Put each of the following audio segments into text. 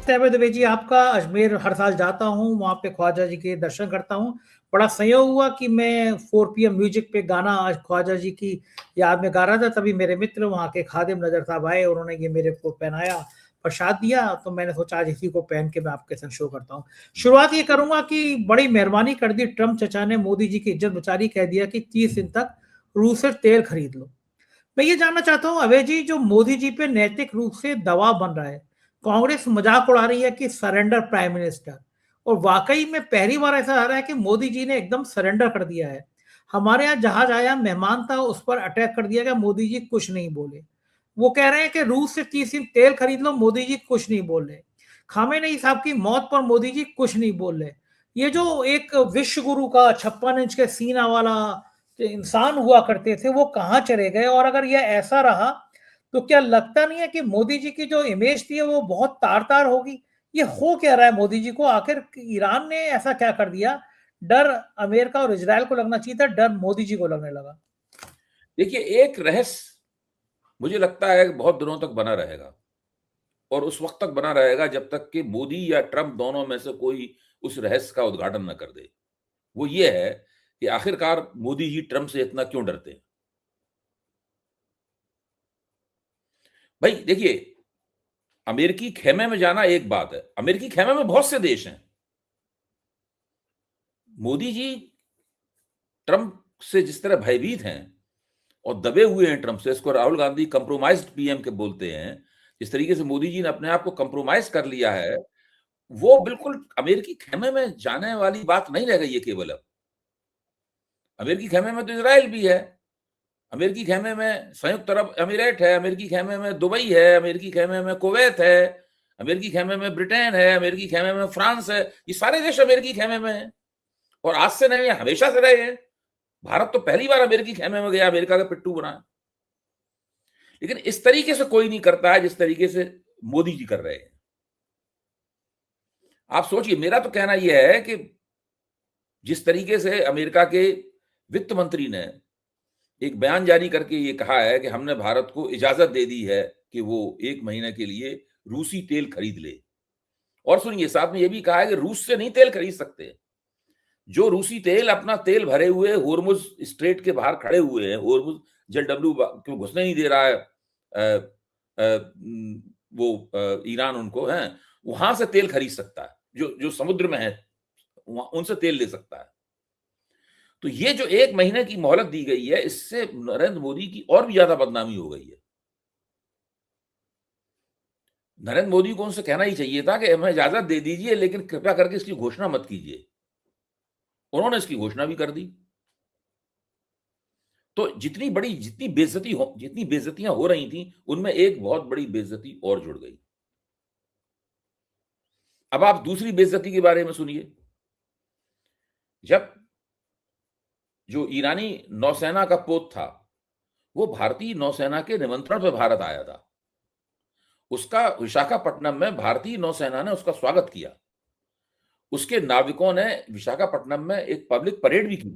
नमस्ते अभय दुबे जी, आपका। अजमेर हर साल जाता हूँ, वहाँ पे ख्वाजा जी के दर्शन करता हूँ। बड़ा संयोग हुआ कि मैं 4 पीएम म्यूजिक पे गाना आज ख्वाजा जी की याद में गा रहा था, तभी मेरे मित्र वहाँ के खादिम नजर साहब आए, उन्होंने ये मेरे को पहनाया, प्रसाद दिया, तो मैंने सोचा आज इसी को पहन के मैं आपके संग शो करता हूँ। शुरुआत ये करूंगा कि बड़ी मेहरबानी कर दी ट्रम्प चचा ने, मोदी जी की इज्जत बचा दी, कह दिया कि 30 दिन तक रूस से तेल खरीद लो। मैं ये जानना चाहता हूँ अभय जी, जो मोदी जी पे नैतिक रूप से दबाव बन रहा है, कांग्रेस मजाक उड़ा रही है कि सरेंडर प्राइम मिनिस्टर, और वाकई में पहली बार ऐसा आ रहा है कि मोदी जी ने एकदम सरेंडर कर दिया है। हमारे यहाँ जहाज आया, मेहमान था, उस पर अटैक कर दिया गया, मोदी जी कुछ नहीं बोले। वो कह रहे हैं कि रूस से 30 दिन तेल खरीद लो, मोदी जी कुछ नहीं बोल रहे। खामेनेई साहब की मौत पर मोदी जी कुछ नहीं बोल रहे। ये जो एक विश्व गुरु का 56 इंच के सीना वाला जो इंसान हुआ करते थे, वो कहाँ चले गए? और अगर ये ऐसा रहा तो क्या लगता नहीं है कि मोदी जी की जो इमेज थी वो बहुत तार तार होगी? ये हो क्या रहा है मोदी जी को? आखिर ईरान ने ऐसा क्या कर दिया? डर अमेरिका और इजराइल को लगना चाहिए था, डर मोदी जी को लगने लगा। देखिए, एक रहस्य मुझे लगता है बहुत दिनों तक बना रहेगा, और उस वक्त तक बना रहेगा जब तक कि मोदी या ट्रंप दोनों में से कोई उस रहस्य का उद्घाटन न कर दे। वो ये है कि आखिरकार मोदी जी ट्रंप से इतना क्यों डरते हैं। भाई देखिए, अमेरिकी खेमे में जाना एक बात है, अमेरिकी खेमे में बहुत से देश हैं। मोदी जी ट्रंप से जिस तरह भयभीत हैं और दबे हुए हैं ट्रंप से, इसको राहुल गांधी कंप्रोमाइज्ड पीएम के बोलते हैं। जिस तरीके से मोदी जी ने अपने आप को कंप्रोमाइज कर लिया है, वो बिल्कुल अमेरिकी खेमे में जाने वाली बात नहीं रह गई है केवल अब। अमेरिकी खेमे में तो इजराइल भी है, अमेरिकी खेमे में संयुक्त अरब अमीरात है, अमेरिकी खेमे में दुबई है, अमेरिकी खेमे में कुवैत है, अमेरिकी खेमे में ब्रिटेन है, अमेरिकी खेमे में फ्रांस है। ये सारे देश अमेरिकी खेमे में है, और आज से नहीं, हमेशा से रहे हैं। भारत तो पहली बार अमेरिकी खेमे में गया, अमेरिका का पिट्टू बना। लेकिन इस तरीके से कोई नहीं करता है जिस तरीके से मोदी जी कर रहे हैं। आप सोचिए, मेरा तो कहना यह है कि जिस तरीके से अमेरिका के वित्त मंत्री ने एक बयान जारी करके ये कहा है कि हमने भारत को इजाजत दे दी है कि वो 1 महीने के लिए रूसी तेल खरीद ले। और सुनिए, साथ में ये भी कहा है कि रूस से नहीं तेल खरीद सकते। जो रूसी तेल अपना तेल भरे हुए होर्मुज स्ट्रेट के बाहर खड़े हुए हैं, होर्मुज जेलडब्ल्यू क्यों घुसने नहीं दे रहा है ईरान उनको है, वहां से तेल खरीद सकता है। जो जो समुद्र में है उनसे तेल ले सकता है। तो ये जो 1 महीने की मोहलत दी गई है, इससे नरेंद्र मोदी की और भी ज्यादा बदनामी हो गई है। नरेंद्र मोदी को उनसे कहना ही चाहिए था कि हमें इजाजत दे दीजिए, लेकिन कृपया करके इसकी घोषणा मत कीजिए। उन्होंने इसकी घोषणा भी कर दी। तो जितनी बेइज्जतियां हो रही थी, उनमें एक बहुत बड़ी बेइज्जती और जुड़ गई। अब आप दूसरी बेइज्जती के बारे में सुनिए। जब जो ईरानी नौसेना का पोत था, वो भारतीय नौसेना के निमंत्रण पर भारत आया था। उसका विशाखापट्टनम में भारतीय नौसेना ने उसका स्वागत किया। उसके नाविकों ने विशाखापट्टनम में एक पब्लिक परेड भी की।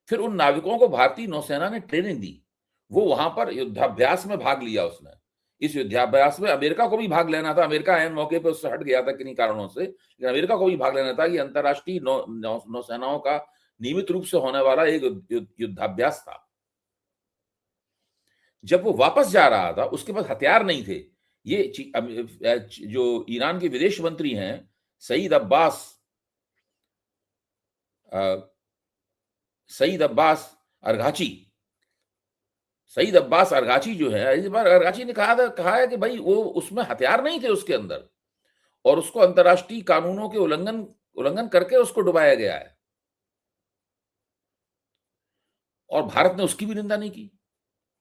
फिर उन नाविकों को भारतीय नौसेना ने ट्रेनिंग दी। वो वहां पर युद्धाभ्यास में भाग लिया उसने। इस युद्धाभ्यास में अमेरिका को भी भाग लेना था। अमेरिका ऐन मौके पर उससे हट गया था किन्हीं कारणों से, लेकिन अमेरिका को भी भाग लेना था। कि अंतर्राष्ट्रीय नौसेनाओं का नियमित रूप से होने वाला एक युद्धाभ्यास था। जब वो वापस जा रहा था, उसके पास हथियार नहीं थे। ये जो ईरान के विदेश मंत्री हैं, सईद अब्बास अरगाची सईद अब्बास अरगाची जो है, इस बार अरगाची ने कहा है कि भाई वो उसमें हथियार नहीं थे उसके अंदर, और उसको अंतर्राष्ट्रीय कानूनों के उल्लंघन करके उसको डुबाया गया है। और भारत ने उसकी भी निंदा नहीं की।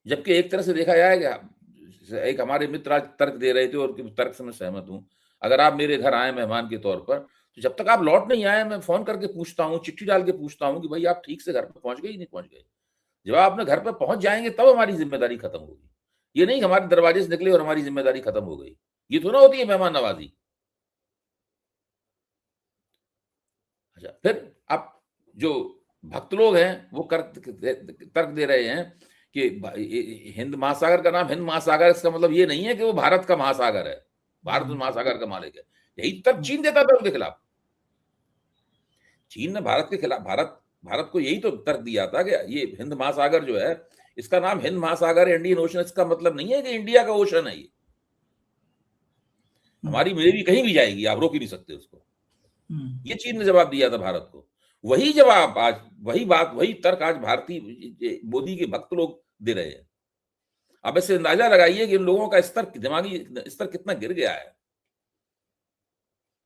जबकि एक तरह से देखा जाएगा, एक हमारे मित्र आज तर्क दे रहे थे, और तर्क से मैं सहमत हूं। अगर आप मेरे घर आए मेहमान के तौर पर, तो जब तक आप लौट नहीं आए, मैं फोन करके पूछता हूं, चिट्ठी डाल के पूछता हूं कि भाई आप ठीक से घर पर पहुंच गए ही नहीं पहुंच गए। जब आप अपने घर पर पहुंच जाएंगे तब हमारी जिम्मेदारी खत्म होगी। ये नहीं कि हमारे दरवाजे से निकले और हमारी जिम्मेदारी खत्म हो गई। ये थोड़ा होती है मेहमान नवाजी। अच्छा, फिर आप जो भक्त लोग हैं वो तर्क दे रहे हैं कि हिंद महासागर का नाम हिंद महासागर, इसका मतलब ये नहीं है कि वो भारत का महासागर है। भारत महासागर का मालिक है। यही तर्क चीन देता था उनके खिलाफ। चीन ने भारत के खिलाफ भारत को यही तो तर्क दिया था कि ये हिंद महासागर जो है, इसका नाम हिंद महासागर, इंडियन ओशन, इसका मतलब नहीं है कि इंडिया का ओशन है। ये हमारी नेवी कहीं भी जाएगी, आप रोक ही नहीं सकते उसको। ये चीन ने जवाब दिया था भारत को। वही जवाब आज, वही बात, वही तर्क आज भारतीय मोदी के भक्त लोग दे रहे हैं। अब इससे अंदाजा लगाइए कि इन लोगों का स्तर, दिमागी स्तर कितना गिर गया है।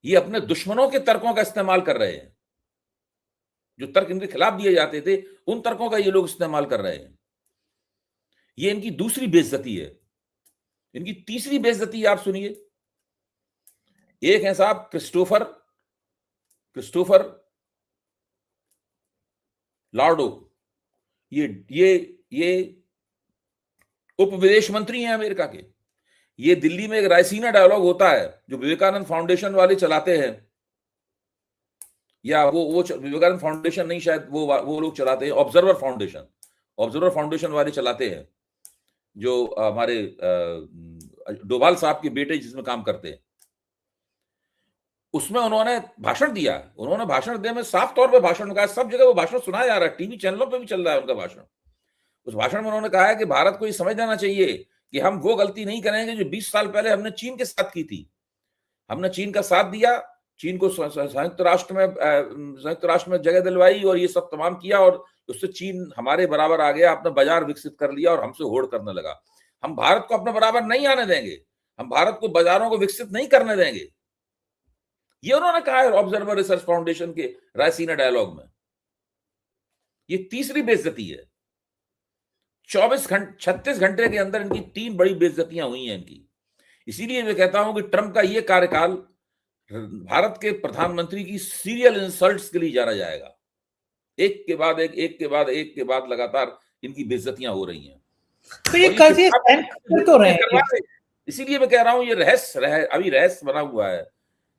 ये अपने दुश्मनों के तर्कों का इस्तेमाल कर रहे हैं। जो तर्क इनके खिलाफ दिए जाते थे, उन तर्कों का ये लोग इस्तेमाल कर रहे हैं। ये इनकी दूसरी बेइज्जती है। इनकी तीसरी बेइज्जती आप सुनिए। एक है साहब क्रिस्टोफर लार्डो। ये उप विदेश मंत्री हैं अमेरिका के। ये दिल्ली में एक रायसीना डायलॉग होता है जो विवेकानंद फाउंडेशन वाले चलाते हैं, या वो विवेकानंद फाउंडेशन नहीं, शायद वो लोग चलाते हैं, ऑब्जर्वर फाउंडेशन वाले चलाते हैं, जो हमारे डोभाल साहब के बेटे जिसमें काम करते हैं। उसमें उन्होंने भाषण दिया। उन्होंने भाषण देने में साफ तौर पे भाषण कहा, सब जगह वो भाषण सुनाया जा रहा है, टीवी चैनलों पे भी चल रहा है उनका भाषण। उस भाषण में उन्होंने कहा है कि भारत को ये समझ जाना चाहिए कि हम वो गलती नहीं करेंगे जो 20 साल पहले हमने चीन के साथ की थी। हमने चीन का साथ दिया, चीन को संयुक्त राष्ट्र में जगह दिलवाई और ये सब तमाम किया, और उससे चीन हमारे बराबर आ गया, अपना बाजार विकसित कर लिया और हमसे होड़ करने लगा। हम भारत को अपने बराबर नहीं आने देंगे, हम भारत को बाजारों को विकसित नहीं करने देंगे। ये उन्होंने कहा है ऑब्जर्वर रिसर्च फाउंडेशन के रायसीना डायलॉग में। ये तीसरी बेइज्जती है। 36 घंटे के अंदर इनकी 3 बड़ी बेइज्जतियां हुई हैं इनकी। इसीलिए मैं कहता हूं कि ट्रंप का ये कार्यकाल भारत के प्रधानमंत्री की सीरियल इंसल्ट्स के लिए जाना जाएगा। एक के बाद लगातार इनकी बेइज्जतियां हो रही हैं। तो ये कर तो रहे हैं। इसीलिए मैं कह रहा हूं ये अभी रहस्य बना हुआ है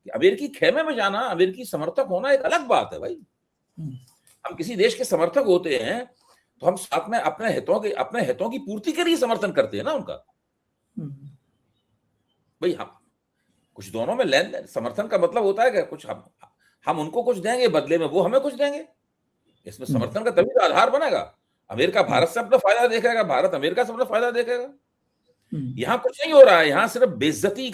कि अमेरिकी खेमे में जाना, अमेरिकी समर्थक होना एक अलग बात है भाई। हम किसी देश के समर्थक होते हैं तो हम साथ में अपने हितों की पूर्ति के लिए समर्थन करते हैं ना उनका। भाई हम कुछ दोनों में लेन देन, समर्थन का मतलब होता है कि कुछ हम उनको कुछ देंगे, बदले में वो हमें कुछ देंगे। इसमें समर्थन का तभी तो आधार बनेगा। अमेरिका भारत से अपना फायदा देखेगा, भारत अमेरिका से अपना फायदा देखेगा। यहां कुछ नहीं हो रहा है। यहां सिर्फ बेइज्जती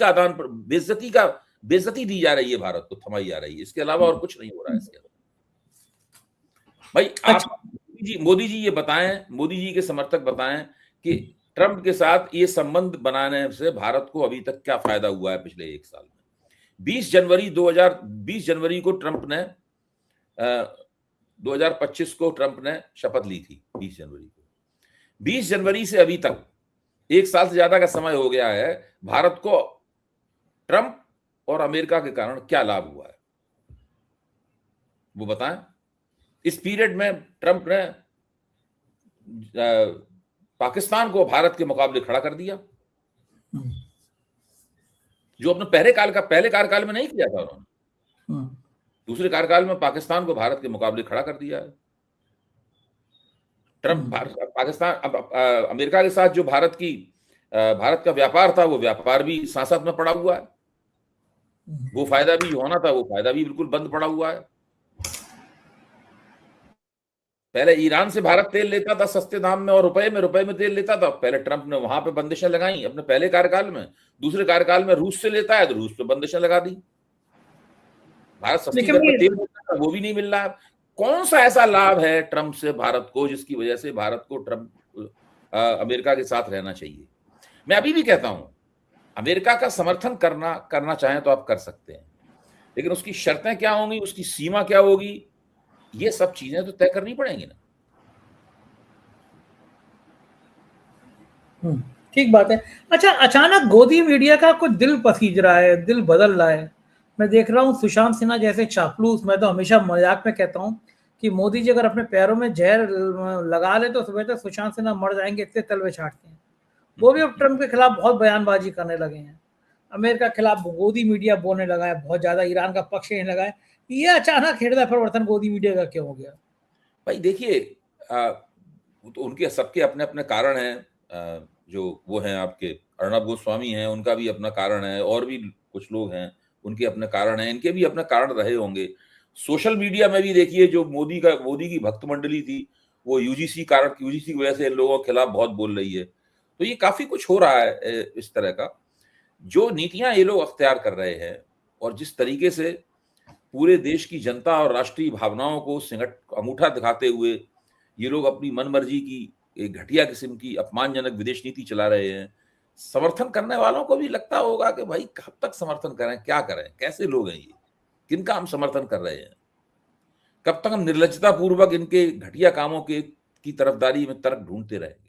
दी जा रही है, भारत को थमाई जा रही है। इसके अलावा और कुछ नहीं हो रहा है इसके अलावा। भाई आप मोदी जी ये बताएं, मोदी जी के समर्थक बताएं कि ट्रंप के साथ ये संबंध बनाने से भारत को अभी तक क्या फायदा हुआ है पिछले 1 साल में। 20 जनवरी को ट्रंप ने 2025 को ट्रंप ने शपथ ली थी। 20 जनवरी को, 20 जनवरी से अभी तक 1 साल से ज्यादा का समय हो गया है। भारत को ट्रंप और अमेरिका के कारण क्या लाभ हुआ है वो बताएं। इस पीरियड में ट्रंप ने पाकिस्तान को भारत के मुकाबले खड़ा कर दिया, जो अपने पहले कार्यकाल में नहीं किया था उन्होंने। दूसरे कार्यकाल में पाकिस्तान को भारत के मुकाबले खड़ा कर दिया है ट्रंप। अमेरिका के साथ जो भारत का व्यापार था, वो व्यापार भी सांसद में पड़ा हुआ है। वो फायदा भी जो होना था, वो फायदा भी बिल्कुल बंद पड़ा हुआ है। पहले ईरान से भारत तेल लेता था सस्ते दाम में और रुपए में तेल लेता था। पहले ट्रंप ने वहां पे बंदिशें लगाई अपने पहले कार्यकाल में। दूसरे कार्यकाल में रूस से लेता है तो रूस पे बंदिशें लगा दी। भारत सस्ती दर पर तेल लेता था, वो भी नहीं मिल रहा। कौन सा ऐसा लाभ है ट्रंप से भारत को जिसकी वजह से भारत को अमेरिका के साथ रहना चाहिए? मैं अभी भी कहता हूं, अमेरिका का समर्थन करना चाहें तो आप कर सकते हैं, लेकिन उसकी शर्तें क्या होंगी, उसकी सीमा क्या होगी, ये सब चीजें तो तय करनी पड़ेंगी ना। ठीक बात है। अच्छा, अचानक गोदी मीडिया का कुछ दिल पसीज रहा है, दिल बदल रहा है। मैं देख रहा हूँ सुशांत सिन्हा जैसे चापलूस, मैं तो हमेशा मजाक में कहता हूँ कि मोदी जी अगर अपने पैरों में जहर लगा ले तो सुबह तक सुशांत सिन्हा मर जाएंगे, इतने तलवे छाटते हैं। वो भी अब ट्रंप के खिलाफ बहुत बयानबाजी करने लगे हैं। अमेरिका के खिलाफ गोदी मीडिया बोलने लगा है बहुत ज्यादा, ईरान का पक्ष लेने लगा है। ये अचानक हृदय परिवर्तन गोदी मीडिया का क्यों हो गया? भाई देखिए, तो उनके सबके अपने अपने कारण हैं। जो वो हैं आपके अर्णब गोस्वामी हैं, उनका भी अपना कारण है, और भी कुछ लोग हैं उनके अपने कारण हैं, इनके भी अपने कारण रहे होंगे। सोशल मीडिया में भी देखिए जो मोदी की भक्त मंडली थी, वो यूजीसी की वजह से इन लोगों के खिलाफ बहुत बोल रही है। तो ये काफी कुछ हो रहा है इस तरह का, जो नीतियां ये लोग अख्तियार कर रहे हैं और जिस तरीके से पूरे देश की जनता और राष्ट्रीय भावनाओं को अंगूठा दिखाते हुए ये लोग अपनी मनमर्जी की एक घटिया किस्म की अपमानजनक विदेश नीति चला रहे हैं। समर्थन करने वालों को भी लगता होगा कि भाई कब तक समर्थन करें, क्या करें, कैसे लोग हैं ये, किनका हम समर्थन कर रहे हैं, कब तक हम निर्लज्जता पूर्वक इनके घटिया कामों की तरफदारी में तर्क ढूंढते रहेंगे।